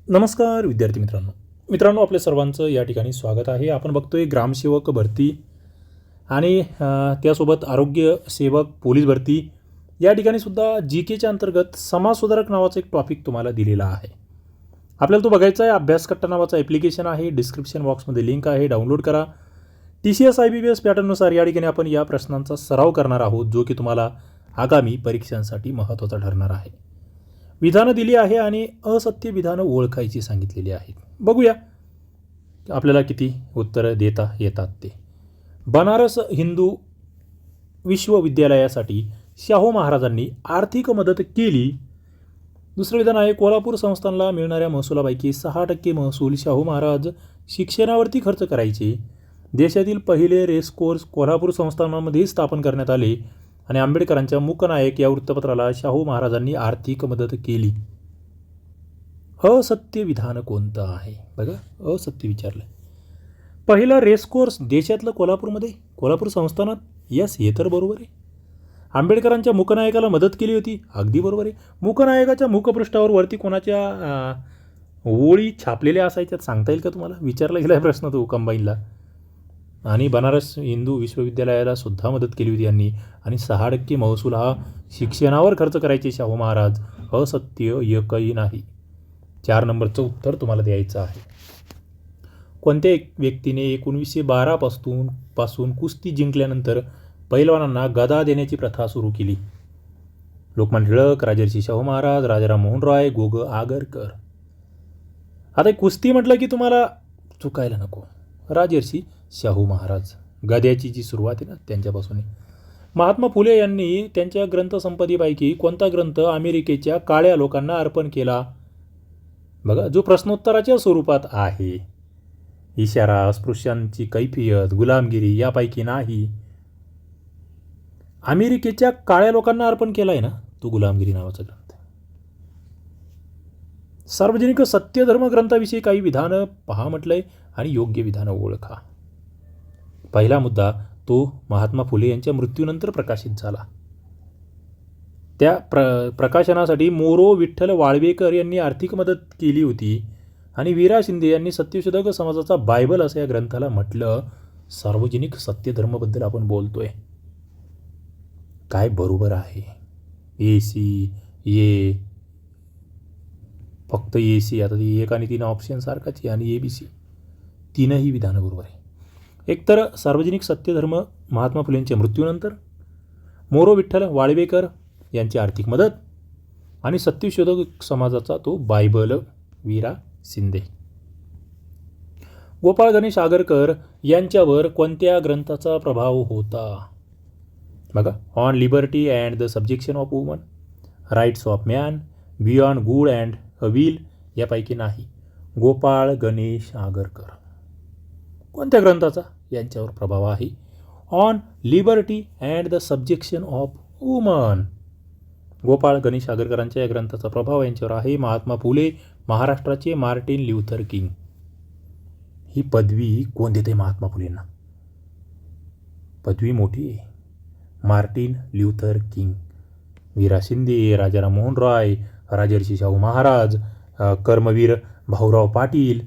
नमस्कार विद्यार्थी मित्रांनो आपल्या सर्वांचं या ठिकाणी स्वागत आहे. आपण बघतोय ग्रामसेवक भरती आणि त्यासोबत आरोग्य सेवक पोलीस भरती या ठिकाणी सुद्धा जी केच्या अंतर्गत समाजसुधारक नावाचा एक टॉपिक तुम्हाला दिलेला आहे. आपल्याला तो बघायचा आहे. अभ्यासकट्टा नावाचा ॲप्लिकेशन आहे, डिस्क्रिप्शन बॉक्समध्ये लिंक आहे, डाउनलोड करा. TCS IBPS पॅटर्ननुसार या ठिकाणी आपण या प्रश्नांचा सराव करणार आहोत, जो की तुम्हाला आगामी परीक्षांसाठी महत्त्वाचा ठरणार आहे. विधानं दिली आहे आणि असत्य विधानं ओळखायची सांगितलेली आहेत. बघूया आपल्याला किती उत्तरं देता येतात ते. बनारस हिंदू विश्वविद्यालयासाठी शाहू महाराजांनी आर्थिक मदत केली. दुसरं विधान आहे, कोल्हापूर संस्थानला मिळणाऱ्या महसुलापैकी 6% महसूल शाहू महाराज शिक्षणावरती खर्च करायचे. देशातील पहिले रेसकोर्स कोल्हापूर संस्थानामध्ये स्थापन करण्यात आले आणि आंबेडकरांच्या मूकनायक या वृत्तपत्राला शाहू महाराजांनी आर्थिक मदत केली. असत्य विधान कोणतं आहे? बघा, असत्य विचारलं. पहिलं रेसकोर्स देशातलं कोल्हापूर संस्थानात. यस, हे तर बरोबर आहे. आंबेडकरांच्या मूकनायकाला मदत केली होती. अगदी बरोबर आहे. मूकनायकाच्या मुखपृष्ठावर वरती कोणाच्या ओळी छापलेल्या असायच्यात सांगता येईल का तुम्हाला? विचारला गेला प्रश्न तो कंबाईनला. आणि बनारस हिंदू विश्वविद्यालयाला सुद्धा मदत केली होती यांनी. आणि 6% महसूल हा शिक्षणावर खर्च करायचे शाहू महाराज. असत्य एकही नाही. 4 नंबरचं उत्तर तुम्हाला द्यायचं आहे. कोणत्या व्यक्तीने 1912 पासून कुस्ती जिंकल्यानंतर पैलवानांना गदा देण्याची प्रथा सुरू केली? लोकमान्य टिळक, राजर्षी शाहू महाराज, राजाराम मोहन रॉय, गो. ग. आगरकर. आता कुस्ती म्हटलं की तुम्हाला चुकायला नको. राजर्षी शाहू महाराज. गद्याची जी सुरुवात आहे ना, त्यांच्यापासून. महात्मा फुले यांनी त्यांच्या ग्रंथसंपदेपैकी कोणता ग्रंथ अमेरिकेच्या काळ्या लोकांना अर्पण केला? बघा, जो प्रश्नोत्तराच्या स्वरूपात आहे. इशारा, अस्पृश्यांची कैफियत, गुलामगिरी यापैकी नाही. अमेरिकेच्या काळ्या लोकांना अर्पण केला आहे ना, तो गुलामगिरी नावाचा ग्रंथ. सार्वजनिक सत्यधर्म ग्रंथाविषयी काही विधानं पहा म्हटलंय आणि योग्य विधानं ओळखा. पहिला मुद्दा, तो महात्मा फुले यांच्या मृत्यूनंतर प्रकाशित झाला. त्या प्रकाशनासाठी मोरो विठ्ठल वाळवेकर यांनी आर्थिक मदत केली होती. आणि वीरा शिंदे यांनी सत्यशोधक समाजाचा बायबल असं या ग्रंथाला म्हटलं. सार्वजनिक सत्यधर्माबद्दल आपण बोलतोय. काय बरोबर आहे? ए फक्त AC. आता 1 आणि 3 ऑप्शन सारखाच आहे आणि ABC. तीनही विधानं बरोबर आहे. एकतर सार्वजनिक सत्यधर्म महात्मा फुलेंच्या मृत्यूनंतर, मोरो विठ्ठल वाळवेकर यांची आर्थिक मदत आणि सत्यशोधक समाजाचा तो बायबल वीरा शिंदे. गोपाळ गणेश आगरकर यांच्यावर कोणत्या ग्रंथाचा प्रभाव होता? बघा, on liberty and the subjection of woman, rights of man, beyond good and evil यापैकी नाही. गोपाळ गणेश आगरकर. कोणत्या ग्रंथाचा यांच्यावर प्रभाव आहे? On liberty and the subjection of woman. Gopal Ganesh आगरकरांच्या या ग्रंथाचा प्रभाव यांच्यावर आहे. महात्मा फुले महाराष्ट्राचे मार्टिन ल्यूथर किंग. ही पदवी कोण देते महात्मा फुलेंना? पदवी मोठी आहे. Martin Luther King. Vira Shinde, Rajaram Mohan Roy, Rajarshi Shahu Maharaj, Karmaveer Bhaurao Patil.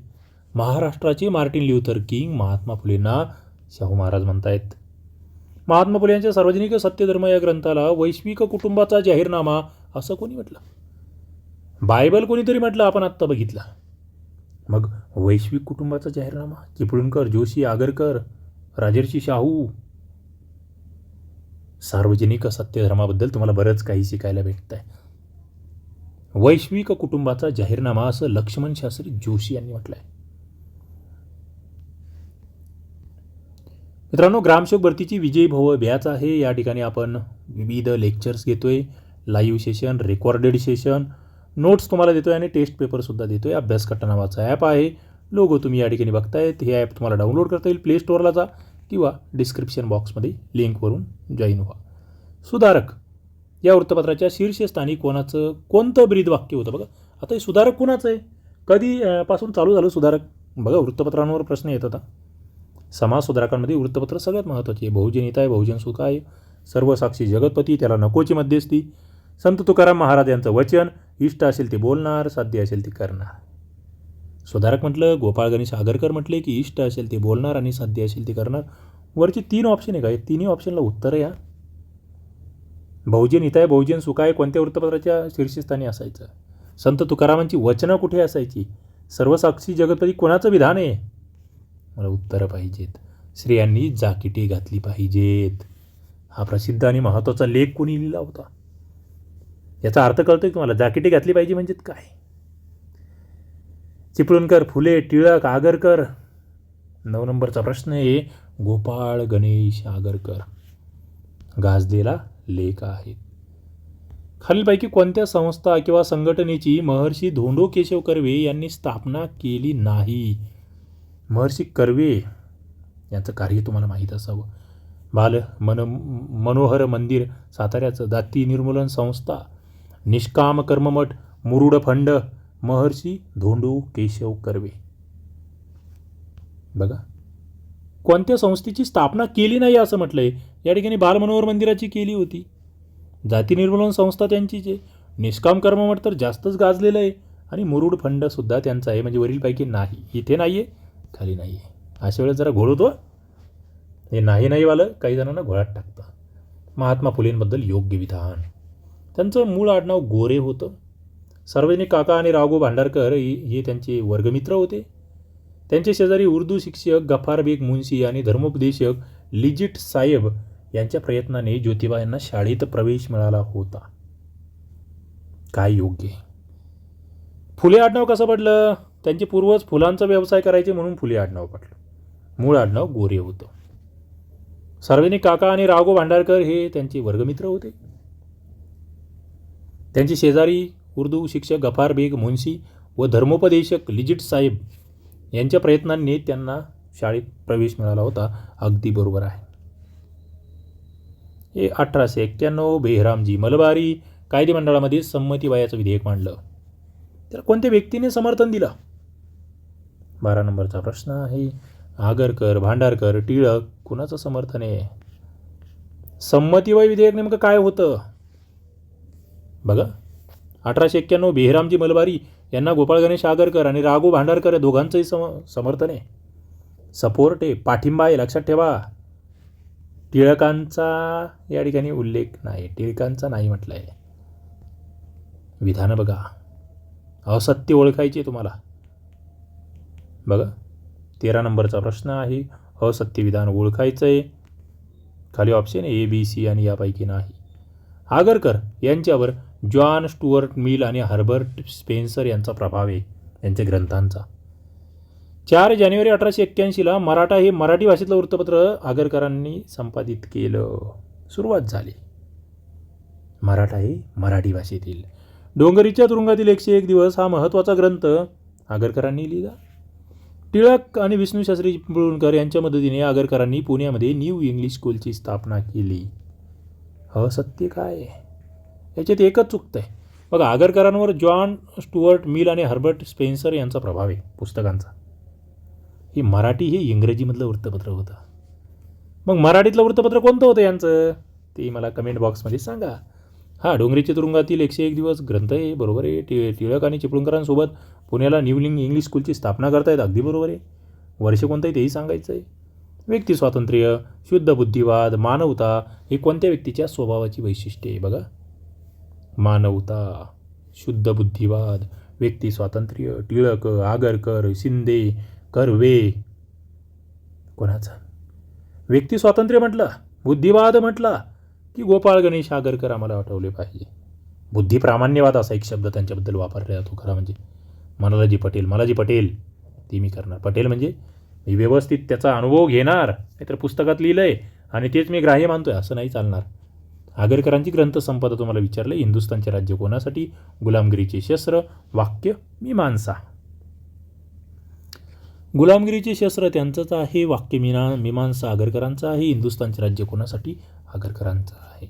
महाराष्ट्राचे मार्टिन ल्यूथर किंग महात्मा फुलेंना शाहू महाराज म्हणतायत. महात्मा फुले यांच्या सार्वजनिक सत्यधर्म या ग्रंथाला वैश्विक कुटुंबाचा जाहीरनामा असं कोणी म्हटलं? बायबल कोणीतरी म्हटलं, आपण आत्ता बघितलं. मग वैश्विक कुटुंबाचा जाहीरनामा चिपळूणकर, जोशी, आगरकर, राजर्षी शाहू. सार्वजनिक सत्यधर्माबद्दल तुम्हाला बरंच काही शिकायला भेटत आहे. वैश्विक कुटुंबाचा जाहीरनामा असं लक्ष्मण शास्त्री जोशी यांनी म्हटलंय. मित्रांनो, ग्रामसेवक भरतीची विजयी भव बॅच आहे. या ठिकाणी आपण विविध लेक्चर्स घेतोय, live session, recorded session, notes तुम्हाला देतोय आणि टेस्ट पेपरसुद्धा देतोय. अभ्यासकट्टा नावाचा ॲप आहे. लोगो तुम्ही या ठिकाणी बघतायत. हे ॲप तुम्हाला डाउनलोड करता येईल. प्ले स्टोअरला जा किंवा डिस्क्रिप्शन बॉक्समध्ये लिंकवरून जॉईन व्हा. सुधारक या वृत्तपत्राच्या शीर्षस्थानी कोणतं ब्रीद वाक्य होतं? बघा, आता हे सुधारक कोणाचं आहे? कधीपासून चालू झालं सुधारक? बघा, वृत्तपत्रांवर प्रश्न येत होता. समाजसुधारकांमध्ये वृत्तपत्र सगळ्यात महत्त्वाचे. बहुजन हित आहे, बहुजन सुख आहे, सर्वसाक्षी जगतपती, त्याला नकोची मध्यस्थी, संत तुकाराम महाराज यांचं वचन, इष्ट असेल ते बोलणार, साध्य असेल ते करणार. सुधारक म्हटलं गोपाळ गणेश आगरकर म्हटले की इष्ट असेल ते बोलणार आणि साध्य असेल ते करणार. वरचे 3 ऑप्शन आहे का, या तिन्ही ऑप्शनला उत्तर या. बहुजन हिताय बहुजन सुखाय कोणत्या वृत्तपत्राच्या शीर्षस्थानी असायचं? संत तुकारामांची वचनं कुठे असायची? सर्वसाक्षी जगतपती कोणाचं विधान आहे? मला उत्तरं पाहिजेत. स्त्रियांनी जाकिटे घातली पाहिजेत. हा प्रसिद्ध आणि महत्त्वाचा लेख कोणी लिहिला होता? याचा अर्थ कळतोय तुम्हाला? जाकिटे घातली पाहिजे म्हणजे काय? चिपळूणकर, फुले, टिळक, आगरकर. 9 नंबरचा प्रश्न आहे गोपाळ गणेश आगरकर. गाजलेला लेख आहे. खालीलपैकी कोणत्या संस्था किंवा संघटनेची महर्षी धोंडो केशव कर्वे यांनी स्थापना केली नाही? महर्षी कर्वे यांचं कार्य तुम्हाला माहीत असावं. मनोहर मंदिर साताऱ्याचं, दाती निर्मूलन संस्था, निष्काम कर्ममठ, मुरुड फंड, महर्षी धोंडो केशव कर्वे. बघा, कोणत्या संस्थेची स्थापना केली नाही असं म्हटलंय. या ठिकाणी बालमनोहर मंदिराची केली होती. जाती निर्मूलन संस्था त्यांचीच आहे. निष्काम कर्ममठ तर जास्तच गाजलेलं आहे आणि मुरुड फंडसुद्धा त्यांचा आहे. म्हणजे वरीलपैकी नाही. इथे नाही आहे, खाली नाही आहे. अशा वेळेस जरा घोळतो. हे नाहीवालं काही जणांना घोळात टाकतं. महात्मा फुलेंबद्दल योग्य विधान. त्यांचं मूळ आडनाव गोरे होतं. सार्वजनिक काका आणि राघो भांडारकर हे त्यांचे वर्गमित्र होते. त्यांचे शेजारी उर्दू शिक्षक गफार बेग मुन्शी आणि धर्मोपदेशक लिजिट साहेब यांच्या प्रयत्नाने ज्योतिबा यांना शाळेत प्रवेश मिळाला होता. काय योग्य? फुले आडनाव कसं पडलं? त्यांचे पूर्वज फुलांचा व्यवसाय करायचे म्हणून फुले आडनाव पडलं. मूळ आडनाव गोरे होतं. सार्वजनिक काका आणि राघो भांडारकर हे त्यांचे वर्गमित्र होते. त्यांचे शेजारी उर्दू शिक्षक गफार बेग मुन्शी व धर्मोपदेशक लिजिट साहेब यांच्या प्रयत्नांनी त्यांना शाळेत प्रवेश मिळाला होता. अगदी बरोबर आहे. हे 1891 बेहरामजी मलबारी कायदेमंडळामध्ये संमती वयाचं विधेयक मांडलं. त्याला कोणत्या व्यक्तीने समर्थन दिलं? 12 नंबरचा प्रश्न आहे. आगरकर, भांडारकर, टिळक कुणाचं समर्थन आहे? संमतीवय विधेयक नेमकं काय होतं? बघा, 1891 बेहरामजी मलबारी यांना गोपाळ गणेश आगरकर आणि राघो भांडारकर या दोघांचंही समर्थन आहे. सपोर्ट आहे, पाठिंबा आहे. लक्षात ठेवा. टिळकांचा या ठिकाणी उल्लेख नाही. टिळकांचा नाही म्हटलं आहे. विधानं बघा. असत्य ओळखायचे तुम्हाला. बघा, 13 नंबरचा प्रश्न आहे. असत्य विधान ओळखायचं आहे. खाली ऑप्शन ए, बी, सी आणि यापैकी नाही. आगरकर यांच्यावर जॉन स्टुअर्ट मिल आणि हर्बर्ट स्पेन्सर यांचा प्रभाव आहे यांच्या ग्रंथांचा. 4 जानेवारी 1881ला मराठा हे मराठी भाषेतलं वृत्तपत्र आगरकरांनी संपादित केलं. सुरुवात झाली. मराठा हे मराठी भाषेतील. डोंगरीच्या तुरुंगातील 101 दिवस हा महत्त्वाचा ग्रंथ आगरकरांनी लिहिला. टिळक आणि विष्णूशास्त्री चिपळूणकर यांच्या मदतीने आगरकरांनी पुण्यामध्ये न्यू इंग्लिश स्कूलची स्थापना केली. असत्य काय? याच्यात एकच चुकतं आहे. बघा, आगरकरांवर जॉन स्टुअर्ट मिल आणि हर्बर्ट स्पेन्सर यांचा प्रभाव आहे पुस्तकांचा. ही मराठी हे इंग्रजीमधलं वृत्तपत्र होतं. मग मराठीतलं वृत्तपत्र कोणतं होतं यांचं? ते मला कमेंट बॉक्समध्ये सांगा. हा, डोंगरीच्या तुरुंगातील 101 दिवस ग्रंथ आहे. बरोबर आहे. टिळक आणि चिपळूणकरांसोबत पुण्याला न्यू इंग्लिश स्कूलची स्थापना करतायत. अगदी बरोबर आहे. वर्ष कोणतं आहे तेही सांगायचं आहे. व्यक्ती स्वातंत्र्य, शुद्ध बुद्धिवाद, मानवता हे कोणत्या व्यक्तीच्या स्वभावाची वैशिष्ट्ये आहे? बघा, मानवता, शुद्ध बुद्धिवाद, व्यक्ती स्वातंत्र्य. टिळक, आगरकर, शिंदे, कर्वे. कोणाचं? व्यक्ती स्वातंत्र्य म्हटलं, बुद्धिवाद म्हटला की गोपाळ गणेश आगरकर आम्हाला आठवले पाहिजे. बुद्धिप्रामाण्यवाद असा एक शब्द त्यांच्याबद्दल वापरला जातो. खरा म्हणजे मलाजी पटेल ती मी करणार. पटेल म्हणजे मी व्यवस्थित त्याचा अनुभव घेणार. नाहीतर पुस्तकात लिहिलं आहे आणि तेच मी ग्राह्य मानतोय असं नाही चालणार. आगरकरांची ग्रंथसंपदा तुम्हाला विचारलं. हिंदुस्थानचे राज्य कोणासाठी? गुलामगिरीचे शस्त्र. वाक्य मीमांसा. गुलामगिरीचे शस्त्र त्यांचंच आहे. वाक्य मीमांसा आगरकरांचं आहे. हिंदुस्थानचे राज्य कोणासाठी? आगरकरांचं आहे.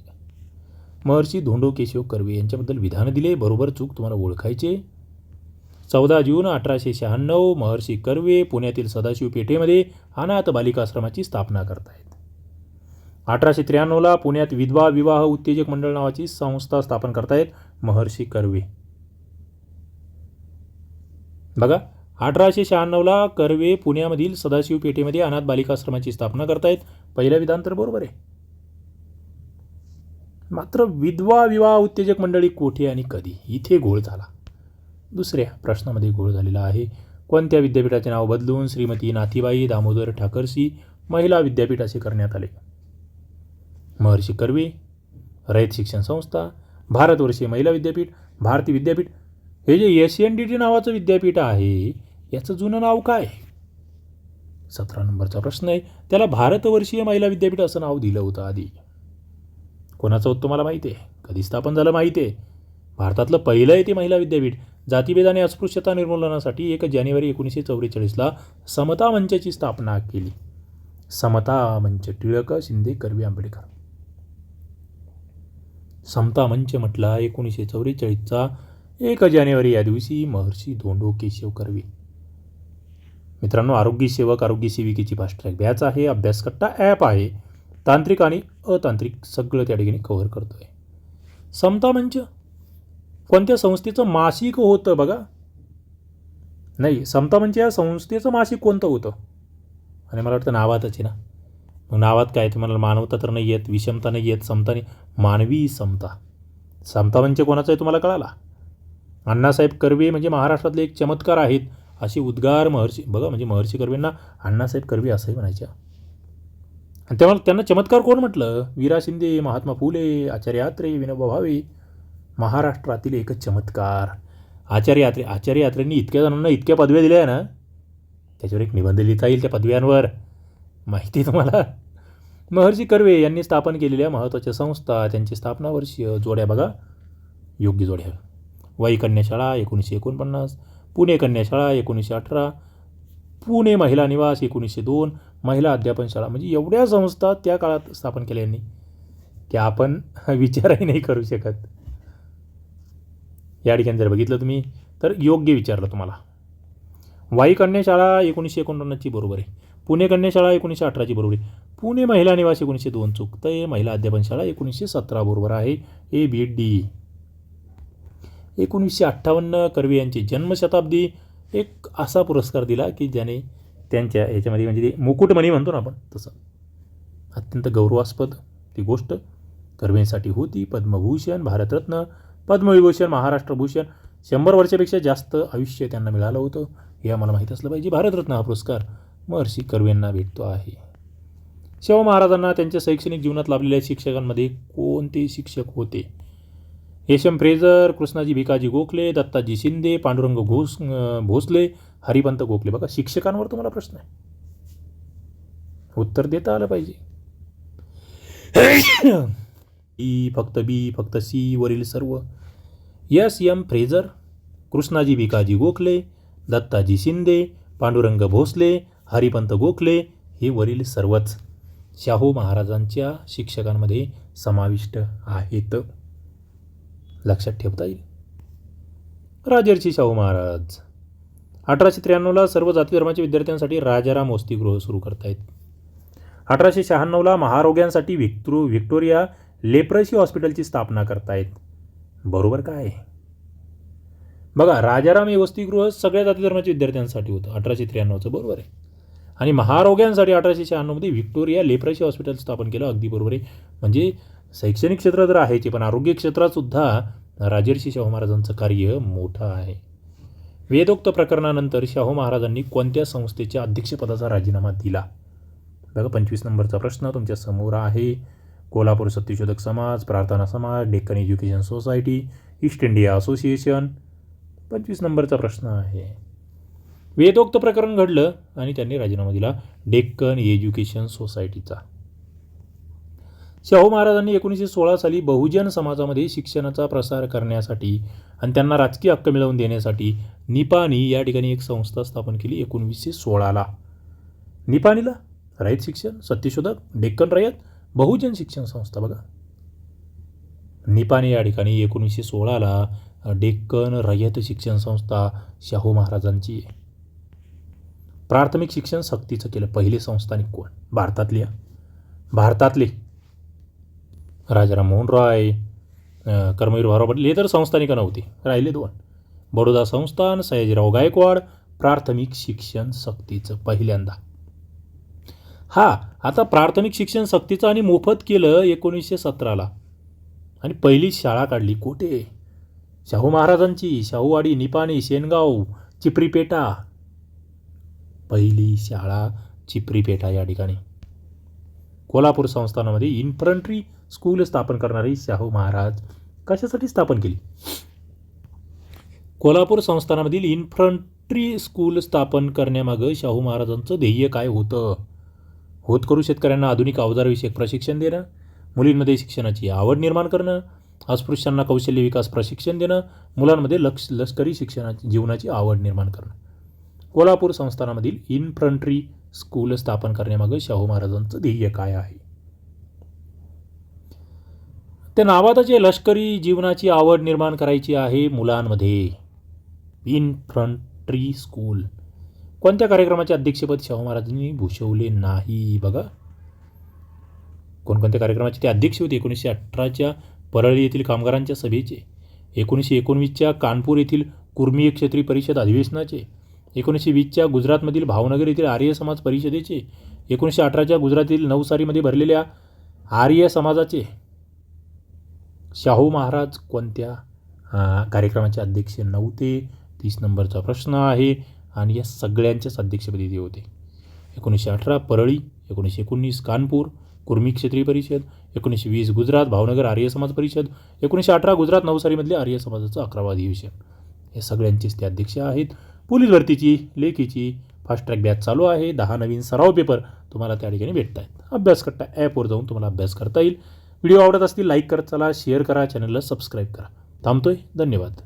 महर्षी धोंडो केशव कर्वे यांच्याबद्दल विधानं दिले. बरोबर चूक तुम्हाला ओळखायचे. 14 जून 1896 महर्षी कर्वे पुण्यातील सदाशिव पेठेमध्ये अनाथ बालिकाश्रमाची स्थापना करतायत. 1893ला पुण्यात विधवा विवाह उत्तेजक मंडळ नावाची संस्था स्थापन करतायत महर्षी कर्वे. बघा, 1896ला कर्वे पुण्यामधील सदाशिव पेठेमध्ये अनाथ बालिकाश्रमाची स्थापना करतायत. पहिलं विधान तर बरोबर आहे. मात्र विधवा विवाह उत्तेजक मंडळी कोठे आणि कधी, इथे घोळ झाला. दुसऱ्या प्रश्नामध्ये घोळ झालेला आहे. कोणत्या विद्यापीठाचे नाव बदलून श्रीमती नाथीबाई दामोदर ठाकरसी महिला विद्यापीठ असे करण्यात आले? महर्षी कर्वे, रयत शिक्षण संस्था, भारतवर्षीय महिला विद्यापीठ, भारती विद्यापीठ. हे जे SNDT नावाचं विद्यापीठ आहे याचं जुनं नाव काय? 17 नंबरचा प्रश्न आहे. त्याला भारतवर्षीय महिला विद्यापीठ असं नाव दिलं होतं आधी. कोणाचं होतं तुम्हाला माहिती आहे? कधी स्थापन झालं माहिती आहे? भारतातलं पहिलं आहे ते महिला विद्यापीठ. जातीभेद आणि अस्पृश्यता निर्मूलनासाठी 1 जानेवारी 1944ला समता मंचची स्थापना केली. समता मंच, टिळक, शिंदे, कर्वे, आंबेडकर. समता मंच म्हटला 1944चा 1 जानेवारी या दिवशी महर्षी धोंडो केशव कर्वे. मित्रांनो, आरोग्य सेवक, आरोग्य सेविकेची फास्ट ट्रॅक बॅच आहे. अभ्यासकट्टा ॲप आहे. तांत्रिक आणि अतांत्रिक सगळं त्या ठिकाणी कव्हर करतो आहे. समता मंच कोणत्या संस्थेचं मासिक होतं बघा? नाही, समता मंच या संस्थेचं मासिक कोणतं होतं? आणि मला वाटतं नावातच आहे ना. मग नावात काय, तुम्हाला मानवता तर नाही येत, विषमता नाही येत, समता नाही, मानवी समता. समता मंच कोणाचा आहे तुम्हाला कळाला? अण्णासाहेब कर्वे म्हणजे महाराष्ट्रातले एक चमत्कार आहेत असे उद्गार महर्षी, बघा म्हणजे महर्षी कर्वेंना अण्णासाहेब कर्वे असंही म्हणायचे. आणि तेव्हा त्यांना चमत्कार कोण म्हटलं? वीरा शिंदे, महात्मा फुले, आचार्य आत्रे, विनोबा भावे. महाराष्ट्रातील एकच चमत्कार आचार्य आत्रे. आचार्य आत्रेंनी इतक्या जणांना इतक्या पदव्या दिल्या आहे ना, त्याच्यावर एक निबंध लिहिता येईल त्या पदव्यांवर. माहिती आहे तुम्हाला? महर्षी कर्वे यांनी स्थापन केलेल्या महत्त्वाच्या संस्था, त्यांची स्थापना वर्षीय, जोड्या बघा, योग्य जोड्या. वाई कन्याशाळा 1949, पुणे कन्याशाळा 1918, पुणे महिला निवास 1902, महिला अध्यापन शाळा. म्हणजे एवढ्या संस्था त्या काळात स्थापन केल्या यांनी की आपण विचारही नाही करू शकत. या ठिकाणी जर बघितलं तुम्ही तर योग्य विचारलं तुम्हाला. वाई कन्याशाळा 1949ची बरोबर आहे. पुणे कन्याशाळा 1918ची बरोबर आहे. पुणे महिला निवास 1902 चुकतं आहे. महिला अध्यापन शाळा 1917 बरोबर आहे. ABD. 1958 कर्वे यांची जन्मशताब्दी एक असा पुरस्कार दिला की ज्याने त्यांच्या याच्यामध्ये म्हणजे ते मुकुटमणी म्हणतो ना आपण तसं, अत्यंत गौरवास्पद ती गोष्ट कर्वेंसाठी होती. पद्मभूषण, भारतरत्न, पद्मविभूषण, महाराष्ट्रभूषण, 100 वर्षापेक्षा जास्त आयुष्य त्यांना मिळालं होतं हे आम्हाला माहीत असलं पाहिजे. भारतरत्न हा पुरस्कार महर्षी कर्वेंना भेटतो आहे. शाहू महाराजांना त्यांच्या शैक्षणिक जीवनात लाभलेल्या शिक्षकांमध्ये कोणते शिक्षक होते? यशम फ्रेझर, कृष्णाजी भिकाजी गोखले, दत्ताजी शिंदे, पांडुरंग भोसले, हरिपंत गोखले. बघा, शिक्षकांवर तुम्हाला प्रश्न आहे, उत्तर देता आलं पाहिजे. फक्त बी, फक्त सी वरील सर्व. SM फ्रेझर, कृष्णाजी भिकाजी गोखले, दत्ताजी शिंदे, पांडुरंग भोसले, हरिपंत गोखले हे वरील सर्वच शाहू महाराजांच्या शिक्षकांमध्ये समाविष्ट आहेत. लक्षात ठेवता येईल. राजर्षी शाहू महाराज 1893ला सर्व जाती धर्माच्या विद्यार्थ्यांसाठी राजाराम वसतिगृह सुरू करतायत. 1896ला महारोग्यांसाठी व्हिक्टोरिया लेप्रसी हॉस्पिटलची स्थापना करतायत. बरोबर काय? बघा, राजाराम हे वसतिगृह सगळ्या जाती धर्माच्या विद्यार्थ्यांसाठी होतं 1893चं, बरोबर आहे. आणि महारोग्यांसाठी 1896मध्ये व्हिक्टोरिया लेप्रसी हॉस्पिटल स्थापन केलं, अगदी बरोबर आहे. म्हणजे शैक्षणिक क्षेत्र तर आहेच, पण आरोग्य क्षेत्रात सुद्धा राजर्षी शाहू महाराजांचं कार्य मोठं आहे. वेदोक्त प्रकरणानंतर शाहू महाराजांनी कोणत्या संस्थेच्या अध्यक्षपदाचा राजीनामा दिला? बघा, 25 नंबरचा प्रश्न तुमच्या समोर आहे. कोल्हापूर सत्यशोधक समाज, प्रार्थना समाज, Deccan education society, east India association. 25 नंबरचा प्रश्न आहे. वेदोक्त प्रकरण घडलं आणि त्यांनी राजीनामा दिला डेक्कन एज्युकेशन सोसायटीचा. शाहू महाराजांनी 1916 साली बहुजन समाजामध्ये शिक्षणाचा प्रसार करण्यासाठी आणि त्यांना राजकीय हक्क मिळवून देण्यासाठी निपाणी या ठिकाणी एक संस्था स्थापन केली 1916ला. निपाणीला रयत शिक्षण, सत्यशोधक, डेक्कन रयत, बहुजन शिक्षण संस्था. बघा, निपाणी या ठिकाणी 1916ला डेक्कन रयत शिक्षण संस्था शाहू महाराजांची. प्राथमिक शिक्षण सक्तीचं केलं पहिले संस्थानिक कोण? भारतातले राजाराम मोहन राय, कर्मवीर भाऊराव पाटील हे तर संस्थानिक नव्हते, राहिले 2. बडोदा संस्थान, सयाजीराव गायकवाड, प्राथमिक शिक्षण सक्तीचं पहिल्यांदा. आता प्राथमिक शिक्षण सक्तीचं आणि मोफत केलं 1917ला. आणि पहिली शाळा काढली कोठे? शाहू महाराजांची, शाहूवाडी, निपाणी, शेनगाव, चिपरीपेटा. पहिली शाळा चिपरीपेटा या ठिकाणी. कोल्हापूर संस्थानामध्ये इन्फंट्री स्कूल स्थापन करणारे शाहू महाराज कशासाठी स्थापन केली? कोल्हापूर संस्थानामधील इन्फंट्री स्कूल स्थापन करण्यामागं शाहू महाराजांचं ध्येय काय होतं? होतकरू शेतकऱ्यांना आधुनिक अवजारविषयक प्रशिक्षण देणं, मुलींमध्ये शिक्षणाची आवड निर्माण करणं, अस्पृश्यांना कौशल्य विकास प्रशिक्षण देणं, मुलांमध्ये लष्करी शिक्षणाची जीवनाची आवड निर्माण करणं. कोल्हापूर संस्थानामधील इन्फंट्री स्कूल स्थापन करण्यामागं शाहू महाराजांचं ध्येय काय आहे? त्या नावातच लष्करी जीवनाची आवड निर्माण करायची आहे मुलांमध्ये. Infantry school. कोणत्या कार्यक्रमाचे अध्यक्षपद शाहू महाराजांनी भूषवले नाही? बघा कोणकोणत्या कार्यक्रमाचे ते अध्यक्ष होते. 1918च्या परळी येथील कामगारांच्या सभेचे, 1919च्या कानपूर येथील कुर्मी क्षत्रिय परिषद अधिवेशनाचे, 1920च्या गुजरातमधील भावनगर येथील आर्य समाज परिषदेचे, 1918च्या गुजरातील नवसारीमध्ये भरलेल्या आर्य समाजाचे. शाहू महाराज कोणत्या कार्यक्रमाचे अध्यक्ष नव्हते? 30 नंबरचा प्रश्न आहे. आणि या सगळ्यांच्याच अध्यक्षपदी ते होते. 1918 परळी, 1919 कानपूर कुर्मी क्षत्रिय परिषद, 1920 गुजरात भावनगर आर्य समाज परिषद, 1918 गुजरात नवसारीमधले आर्य समाजाचं 11वं अधिवेशन. हे सगळ्यांचेच ते अध्यक्ष आहेत. पोलीस भरतीची, लेखीची फास्ट ट्रॅक बॅच चालू आहे. 10 नवीन सराव पेपर तुम्हाला त्या ठिकाणी भेटत आहेत. अभ्यासकट्टा ॲपवर जाऊन तुम्हाला अभ्यास करता येईल. व्हिडिओ आवडत असतील लाईक करत चला, शेअर करा, चॅनलला सबस्क्राईब करा. थांबतोय. धन्यवाद.